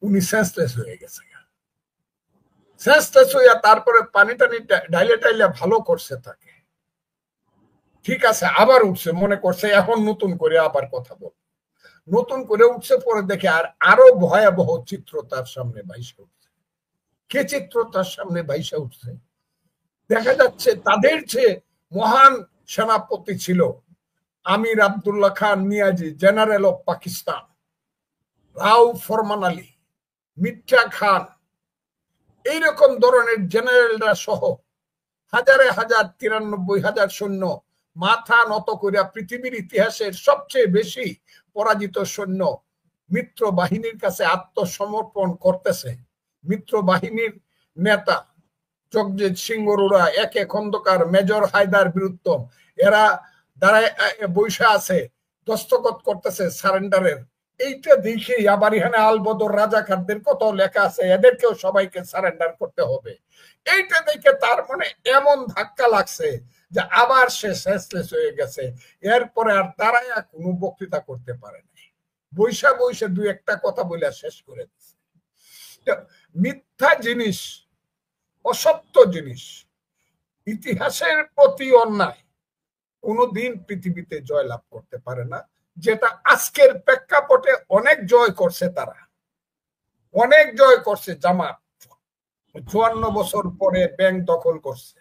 উনি সেন্সলেস হয়ে গেছে। সেন্সলেস হইয়া তারপরে পানি টানি ডাইলে টাইলে ভালো করছে তাকে, ঠিক আছে, আবার উঠছে, মনে করছে এখন নতুন করে আবার কথা বল, নতুন করে উঠছে। পরে দেখে আরো ভয়াবহ চিত্র তার সামনে ভাইসা উঠছে। কে চিত্র তার সামনে ভাইসা উঠছে? দেখা যাচ্ছে তাদের যে মহান সেনাপতি ছিল আমির আব্দুল্লাহ খান নিয়াজি, জেনারেল অফ পাকিস্তান, রাও ফরমান আলী, মির্জা খান, এইরকম ধরনের জেনারেলরা সহ হাজারে হাজার, 93,000 সৈন্য মাথা নত করিয়া পৃথিবীর ইতিহাসের সবচেয়ে বেশি পরাজিত সৈন্য মিত্র বাহিনীর কাছে আত্মসমর্পণ করতেছে। মিত্র বাহিনীর নেতা জগজিৎ সিং অরোরা, একে খন্দকার, মেজর হায়দার বীরুত্তম, এরা দাঁড়ায় বৈশা আছে, দস্তখত করতেছে সারেন্ডারের। এইটা দেখেই আবার এখানে আলবদর রাজাকারদের কত লেখা আছে, এদেরকেও সবাইকে সারেন্ডার করতে হবে। এইটা দেখে তার মনে এমন ধাক্কা লাগছে যে আবার সে সেন্সলেস হয়ে গেছে। এরপরে আর দাঁড়ায়া কোনো বক্তৃতা করতে পারে নাই, বৈশা বৈশা 2-1টা কথা বলে শেষ করে দিচ্ছে। মিথ্যা জিনিস, অসত্য জিনিস, ইতিহাসের প্রতি অন্যায় কোনোদিন পৃথিবীতে জয়লাভ করতে পারে না, যেটা আজকের প্রেক্ষাপটে অনেক জয় করছে, তারা অনেক জয় করছে। জামাত 54 বছর পরে ব্যাংক দখল করছে,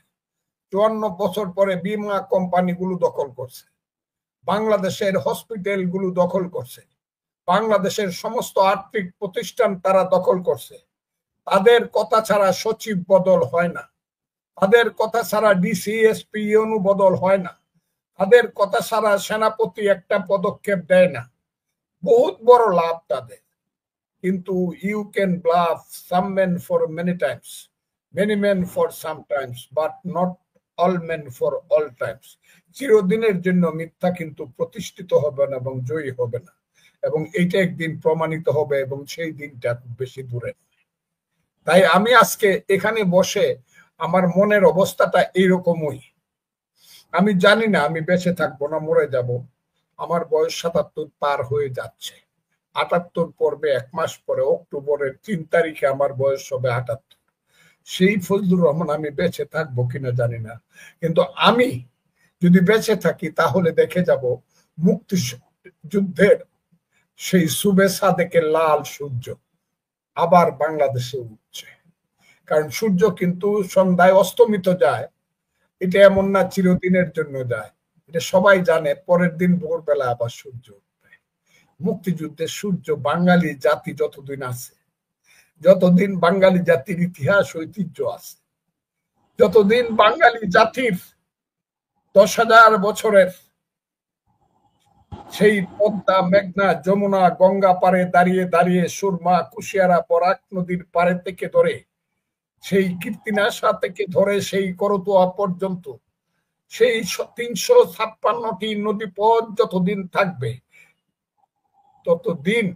54 বছর পরে বীমা কোম্পানিগুলো দখল করছে, বাংলাদেশের হসপিটাল গুলো দখল করছে, বাংলাদেশের সমস্ত আর্থিক প্রতিষ্ঠান তারা দখল করছে। তাদের কথা ছাড়া সচিব বদল হয় না, তাদের কথা ছাড়া ডিসি, এসপি, ইউনো বদল হয় না, তাদের কথা ছাড়া সেনাপতি একটা পদক্ষেপ দেয় না। বহুত বড় লাভ তাদের। কিন্তু you can bluff some men for many times, many men for some times, but not all men for all times. চিরদিনের জন্য মিথ্যা কিন্তু প্রতিষ্ঠিত হবে না এবং জয়ী হবে না, এবং এইটা একদিন প্রমাণিত হবে, এবং সেই দিনটা খুব বেশি দূরে। তাই আমি আজকে এখানে বসে আমার মনের অবস্থাটা এইরকমই। আমি জানি না আমি বেঁচে থাকবো না মরে যাব। আমার বয়স 77 পার হয়ে যাচ্ছে। 78 পড়বে 1 মাস পরে, অক্টোবরের 3 তারিখে আমার বয়স হবে 78। সেই ফজলুর রহমান আমি বেঁচে থাকবো কিনা জানি না, কিন্তু আমি যদি বেঁচে থাকি তাহলে দেখে যাব মুক্তি যুদ্ধের সেই সুবে সাদেকের লাল সূর্য আবার বাংলাদেশে উঠছে। কারণ সূর্য কিন্তু সন্ধ্যায় অস্তমিত যায়, এটা এমন না চিরদিনের জন্য যায়, এটা সবাই জানে। পরের দিন ভোরবেলা আবার সূর্য উঠবে। মুক্তিযুদ্ধের সূর্য বাঙালি জাতি যতদিন আছে, যতদিন বাঙালি জাতির ইতিহাস ঐতিহ্য আছে, যতদিন বাঙালি জাতির 10,000 বছরের সেই পদ্মা, মেঘনা, যমুনা, গঙ্গা পারে দাঁড়িয়ে দাঁড়িয়ে সুরমা, কুশিয়ারা, বরাক নদীর পারে থেকে ধরে সেই কীর্তিনাশা থেকে ধরে সেই করতোয়া পর্যন্ত সেই 356টি নদী পথ যতদিন থাকবে, ততদিন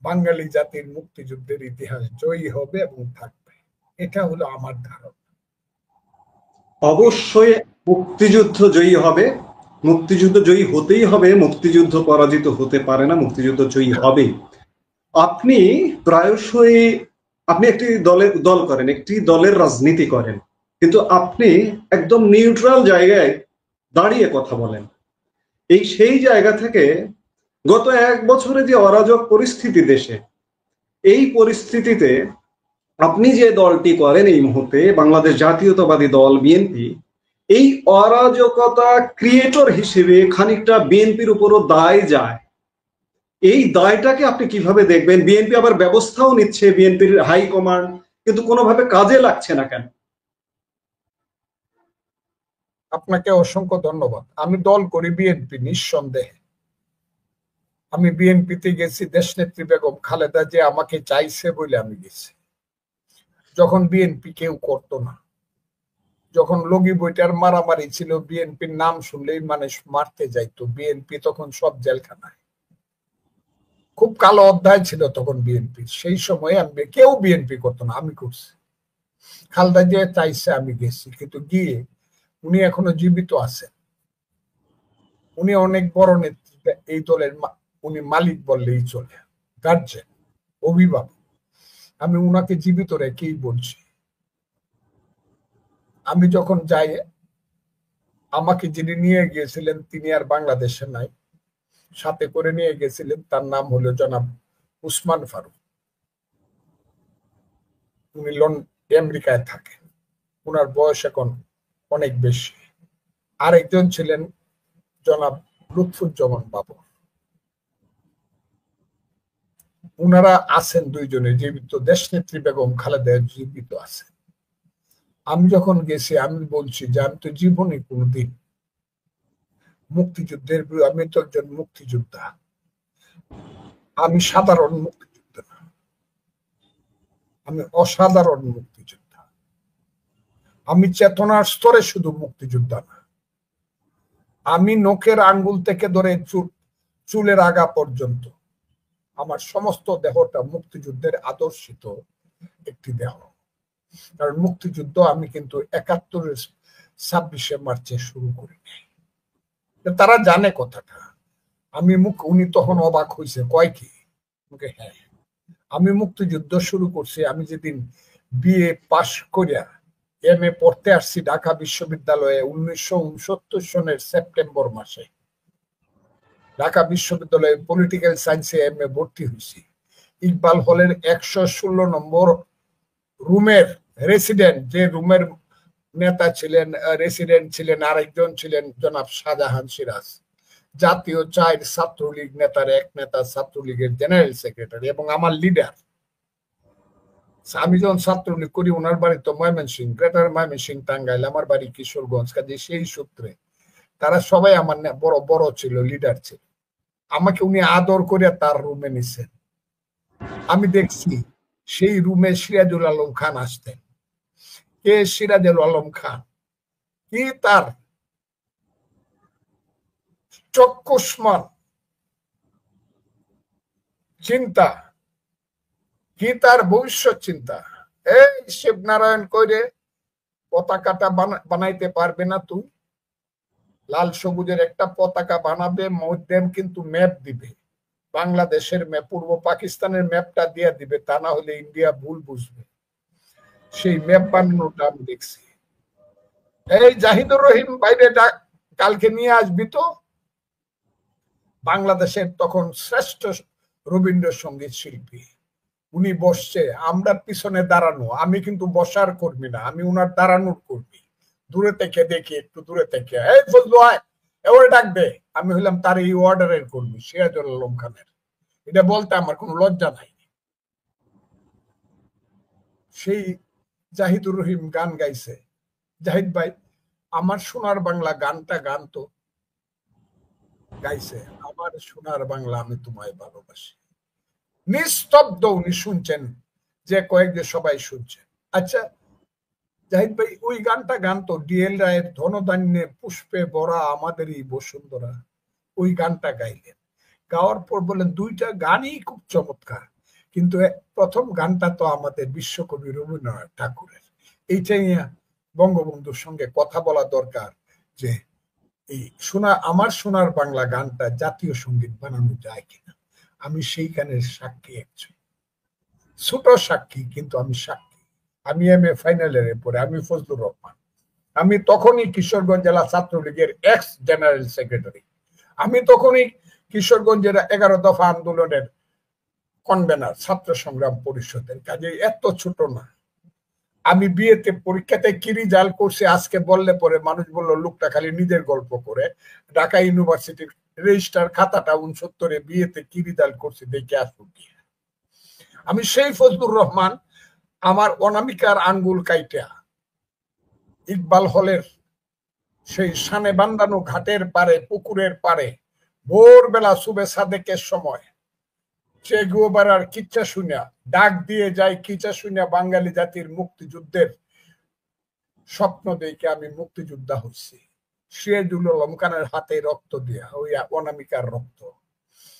বাঙালি জাতির মুক্তিযুদ্ধের ইতিহাস জয়ী হবে এবং থাকবে। এটা হলো আমার ধারণা। অবশ্যই মুক্তিযুদ্ধ জয়ী হবে, মুক্তিযুদ্ধ জয়ী হতেই হবে, মুক্তিযুদ্ধ পরাজিত হতে পারে না, মুক্তিযুদ্ধ জয়ী হবে। আপনি প্রায়শই আপনি একটি দল করেন, একটি দলের রাজনীতি করেন, কিন্তু আপনি একদম নিউট্রাল জায়গায় দাঁড়িয়ে কথা বলেন। সেই জায়গা থেকে গত 1 বছরে যে অরাজক পরিস্থিতি দেশে, এই পরিস্থিতিতে আপনি যে দলটি করেন এই মুহূর্তে, বাংলাদেশ জাতীয়তাবাদী দল বিএনপি, এই অরাজকতা ক্রিয়েটর হিসেবে খানিকটা বিএনপির উপরও দায় যায়। এই দায়টাকে আপনি কিভাবে দেখবেন? বিএনপি আবার ব্যবস্থাও নিচ্ছে, বিএনপির হাইকমান্ড, কিন্তু কোনোভাবে কাজে লাগছে না কেন? আপনাকে অসংখ্য ধন্যবাদ। আমি দল করি বিএনপি, নিঃসন্দেহে। আমি বিএনপিতে গেছি দেশনেত্রী বেগম খালেদা যে আমাকে চাইছে বলে আমি গেছি। যখন বিএনপি কেউ করতো না, যখন লগি বইটার মারামারি ছিল, বিএনপির নাম শুনলেই মানুষ মারতে যাইতো, বিএনপি তখন সব জেলখানায়। খুব কালো অধ্যায় ছিল তখন বিএনপি। সেই সময় আমি কেউ বিএনপি করতো না, আমি করছি। খালেদা যে চাইছে আমি গেছি, কিন্তু গিয়ে উনি এখনো জীবিত আছেন। উনি অনেক বড় নেতৃত্ব এই দলের, উনি মালিক বললেই চলে, গার্জেন, অভিভাবক। আমি উনাকে জীবিত রেখেই বলছি। আমি যখন যাই, আমাকে যিনি নিয়ে গিয়েছিলেন তিনি আর বাংলাদেশে নাই, সাথে করে নিয়ে গেছিলেন, তার নাম হলো জনাব উসমান ফারুক। উনি আমেরিকায় থাকেন, উনার বয়স এখন অনেক বেশি। আরেকজন ছিলেন জনাব লুৎফুজ্জামান বাবু। উনারা আছেন দুইজনে জীবিত, দেশনেত্রী বেগম খালেদা জীবিত আছে। আমি যখন গেছি আমি বলছি যে আমি তো জীবনে কোনোদিন মুক্তিযুদ্ধের, আমি তো একজন মুক্তিযোদ্ধা, আমি সাধারণ মুক্তিযোদ্ধা না, আমি অসাধারণ মুক্তিযোদ্ধা। আমি চেতনার স্তরে শুধু মুক্তিযোদ্ধা না, আমি নখের আঙ্গুল থেকে ধরে চুলের আগা পর্যন্ত আমার সমস্ত দেহটা মুক্তিযুদ্ধের আদর্শিত একটি দেহ। কারণ মুক্তিযুদ্ধ আমি কিন্তু 71-এর 26শে মার্চে শুরু করিনি। তারা জানে কথাটা। উনি তখন অবাক হয়েছে, কয় কি? হ্যাঁ, আমি মুক্তিযুদ্ধ শুরু করছি আমি যেদিন বিএ পাশ করিয়া এমএ পড়তে আসছি ঢাকা বিশ্ববিদ্যালয়ে 1969 সনের সেপ্টেম্বর মাসে। ঢাকা বিশ্ববিদ্যালয়ে পলিটিক্যাল সায়েন্সে এমএ ভর্তি হয়েছি। ইকবাল হলের 116 নম্বর রুমের রেসিডেন্ট, যে রুমের নেতা ছিলেন, রেসিডেন্ট ছিলেন আরেকজন ছিলেন জনাব শাহজাহান সিরাজ, জাতীয় 4 ছাত্রলীগ নেতার এক নেতা, ছাত্রলীগের জেনারেল সেক্রেটারি এবং আমার লিডার। আমি যখন ছাত্রলীগ করি ওনার বাড়ি তো ময়মনসিংহ, গ্রেটার ময়মনসিংহ, টাঙ্গাইল, আমার বাড়ি কিশোরগঞ্জ। কাজে সেই সূত্রে তারা সবাই আমার বড় বড় ছিল, লিডার ছিল। আমাকে উনি আদর করে তার রুমে নিছেন। আমি দেখছি সেই রুমে সিরাজুল আলম খান আসতেন। কে সিরাজুল আলম খান? কি তার চক্ষুষ্মান চিন্তা, কি তার ভবিষ্যৎ চিন্তা! এই শিবনারায়ণ কইরে পতাকাটা বানাইতে পারবে না তুই? লাল সবুজের একটা পতাকা বানাবে, মধ্যে কিন্তু ম্যাপ দিবে, বাংলাদেশের ম্যাপ, পূর্ব পাকিস্তানের ম্যাপটা দিয়ে দিবে, তা না হলে ইন্ডিয়া ভুল বুঝবে। সেই ম্যাপ বানানোটা আমি দেখছি। এই জাহিদুর রহিম বাইরে কালকে নিয়ে আসবি তো। বাংলাদেশের তখন শ্রেষ্ঠ রবীন্দ্রসঙ্গীত শিল্পী, উনি বসছে, আমরা পিছনে দাঁড়ানো। আমি কিন্তু বসার কর্মী না, আমি উনার দাঁড়ানোর কর্মী। দূরে থেকে দেখি, একটু দূরে থেকে, এই ফজলু আয়, এবার ডাক দে, আমি হইলাম তার এই অর্ডারের কর্মী, সিরাজুল আলম খানের। এটা বলতে আমার কোনো লজ্জা নাই। সেই জাহিদুর রহিম গান গাইছে, জাহিদ ভাই আমার সোনার বাংলা গানটা গান তো গাইছে, আমার সোনার বাংলা আমি তোমায় ভালোবাসি। নিস্তব্ধ উনি শুনছেন, যে কয়েকজন সবাই শুনছেন। আচ্ছা জাহিদ ভাই ওই গানটা গান তো ডিএল রায়ের ধনধান্যে পুষ্পে ভরা আমাদের এই বসুন্ধরা, ওই গানটা গাইলেন। গাওয়ার পর বলেন দুইটা গানই খুব চমৎকার, কিন্তু প্রথম গানটা তো আমাদের বিশ্বকবি রবীন্দ্রনাথ ঠাকুরের। এইটাই বঙ্গবন্ধুর সঙ্গে কথা বলা দরকার, যে এই আমার সোনার বাংলা গানটা জাতীয় সঙ্গীত বানানো যায় কিনা। আমি সেইখানে সাক্ষী, একজন ছোট সাক্ষী, কিন্তু আমি সাক্ষী। আমি এম এ ফাইনালের পরে, আমি ফজলুর রহমান, আমি তখনই কিশোরগঞ্জ জেলা ছাত্রলীগের এক্স জেনারেল সেক্রেটারি, আমি তখনই কিশোরগঞ্জের 11 দফা আন্দোলনের কনভেনার, ছাত্র সংগ্রাম পরিষদের। কাজে এত ছোট না। আমি বিয়েতে পরীক্ষাতে কি রেজাল্ট করছে আজকে বললে পরে মানুষ বললো লোকটা খালি নিজের গল্প করে। ঢাকা ইউনিভার্সিটির রেজিস্টার খাতাটা 69-এ বিয়েতে কি রেজাল্ট করছে দেখে আসুন কি। আমি সেই ফজলুর রহমান, আমার অনামিকার আঙ্গুল কাইটা ইকবাল হলের সেই সানে বান্ধানো ঘাটের পারে, পুকুরের পারে, ভোরবেলা সুবে সাদেকের সময় চে গুয়েভারার কিচ্ছা শুনিয়া, ডাক দিয়ে যায় কিচ্ছা শুনিয়া, বাঙালি জাতির মুক্তিযুদ্ধের স্বপ্ন দেখে আমি মুক্তিযোদ্ধা হচ্ছি। সিরাজুল আলম খানের হাতে রক্ত দিয়া, ওই অনামিকার রক্ত।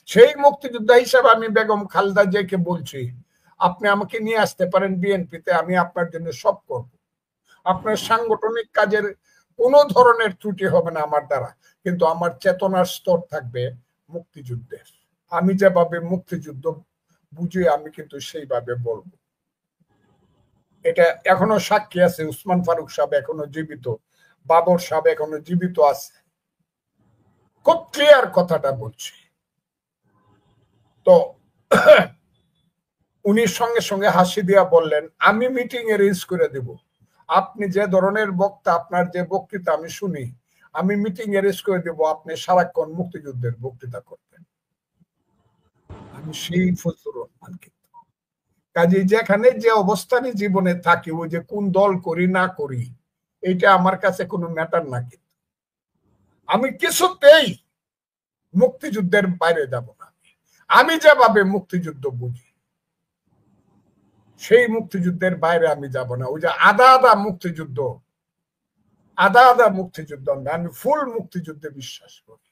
সেই মুক্তিযোদ্ধা হিসাবে আমি বেগম খালেদা জিয়াকে বলছি, আপনি আমাকে নিয়ে আসতে পারেন বিএনপিতে, আমি আপনার জন্য সব করব। আপনার সাংগঠনিক কাজের কোনো ধরনের ত্রুটি হবে না আমার দ্বারা, কিন্তু আমার চেতনার স্তর থাকবে মুক্তিযুদ্ধের। আমি যেভাবে মুক্তিযুদ্ধ বুঝি আমি কিন্তু সেইভাবে বলবো। এটা এখনো সাক্ষী আছে, উসমান ফারুক সাহেব এখনো জীবিত, বাবর সাহেব এখনো জীবিত আছে, খুব ক্লিয়ার কথাটা বলছি। তো উনি সঙ্গে সঙ্গে হাসি দিয়া বললেন, আমি মিটিং অ্যারেঞ্জ করে দেব, আপনি যে ধরনের বক্তা, আপনার যে বক্তৃতা আমি শুনি, আমি মিটিং অ্যারেঞ্জ করে দেব, আপনি সারাক্ষণ মুক্তিযুদ্ধের বক্তৃতা করবেন। আমি সেই ফজলুর রহমান। কিন্তু কাজে যেখানে যে অবস্থানে জীবনে থাকি, ওই যে কোন দল করি না করি, এটা আমার কাছে কোনো ম্যাটার না। কিন্তু আমি কিছুতেই মুক্তিযুদ্ধের বাইরে যাব না। আমি যেভাবে মুক্তিযুদ্ধ বুঝি সেই মুক্তিযুদ্ধের বাইরে আমি যাব না। ওই যে আধা আধা মুক্তিযুদ্ধ, আধা আধা মুক্তিযুদ্ধ, আমি ফুল মুক্তিযুদ্ধে বিশ্বাস করি।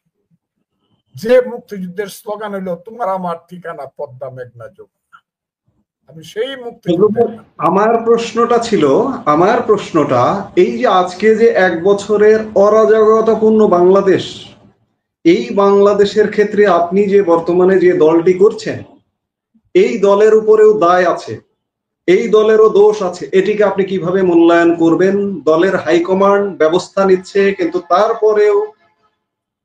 যে মুক্তিযুদ্ধের স্লোগান হলো তোমার আমার ঠিকানা পদ্মা মেঘনা যমুনা, আমি সেই মুক্তিযুদ্ধের। আমার প্রশ্নটা এই যে আজকে যে 1 বছরের অরাজকতাপূর্ণ বাংলাদেশ, এই বাংলাদেশের ক্ষেত্রে আপনি যে বর্তমানে যে দলটি করছেন, এই দলের উপরেও দায় আছে, এই দলেরও দোষ আছে। এটিকে আপনি কিভাবে মূল্যায়ন করবেন? দলের হাইকমান্ড ব্যবস্থা নিচ্ছে, কিন্তু তারপরেও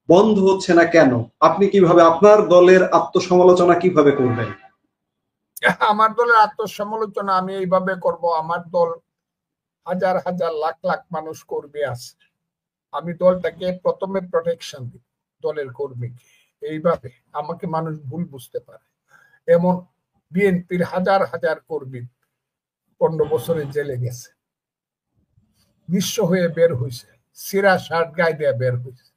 বন্ধ হচ্ছে না কেন? আপনি কিভাবে আপনার দলের আত্মসমালোচনা কিভাবে করবেন? আমার দলের আত্মসমালোচনা আমি এইভাবে করব, আমার দল হাজার হাজার লাখ লাখ মানুষ কর্মী আছে, আমি দলটাকে প্রথমে প্রোটেকশন দিই দলের কর্মীকে। এইভাবে আমাকে মানুষ ভুল বুঝতে পারে। এমন বিএনপির হাজার হাজার কর্মী 15 বছরে জেলে গেছে, নিঃস্ব হয়ে বের হয়েছে, সিরা শার্ট গায়ে দিয়ে বের হয়েছে,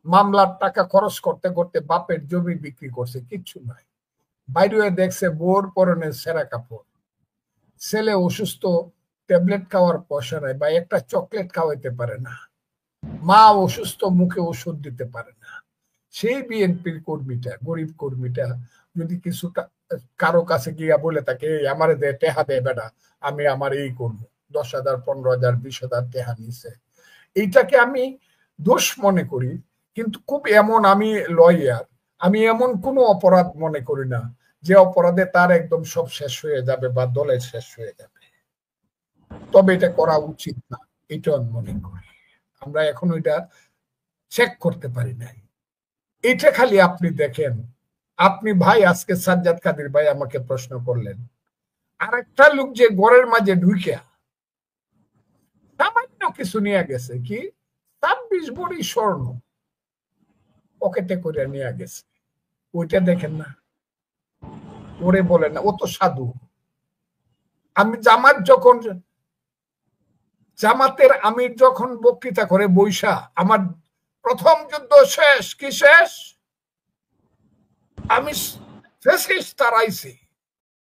মামলার টাকা খরচ করতে করতে বাপের জমি বিক্রি করছে, কিচ্ছু নাই। বাইরে দেখছে বোর পরনে সেরা কাপড়, ছেলে অসুস্থ, ট্যাবলেট খাওয়ার পয়সা নাই বা একটা চকলেট খাওয়াইতে পারে না, মা অসুস্থ, মুখে ওষুধ দিতে পারে না। সেই বিএনপির কর্মীটা, গরিব কর্মীটা যদি কিছুটা কারো কাছে গিয়া বলে থাকে আমারে দে টেহা দে বেটা, আমি আমার এই করবো, 10,000 15,000 20,000 টেহা নিছে, এইটাকে আমি দোষ মনে করি। কিন্তু খুব এমন আমি লয়ার, আমি এমন কোনো অপরাধ মনে করি না যে অপরাধে তার একদম সব শেষ হয়ে যাবে বা দলের শেষ হয়ে যাবে। তবে এটা করা উচিত না, এটা আমি মনে করি। আমরা এখন ওইটা চেক করতে পারি নাই। এটা খালি আপনি দেখেন, আপনি ভাই আজকে সাজ্জাদ কাদের ভাই আমাকে প্রশ্ন করলেন, আরেকটা লোক যে ঘরের মাঝে ঢুকিয়া সামান্য কিছু নিয়ে গেছে, কি 26 ভরি স্বর্ণ, পকেটে করে নিয়ে গেছে। ওইটা দেখেন না, ওরে বলে না, ও তো সাধু। আমি জামাতের আমির যখন বক্তৃতা করে বৈশা, আমার প্রথম যুদ্ধ শেষ, কি শেষ, আমি ফেসিস্ট তাড়াইছি,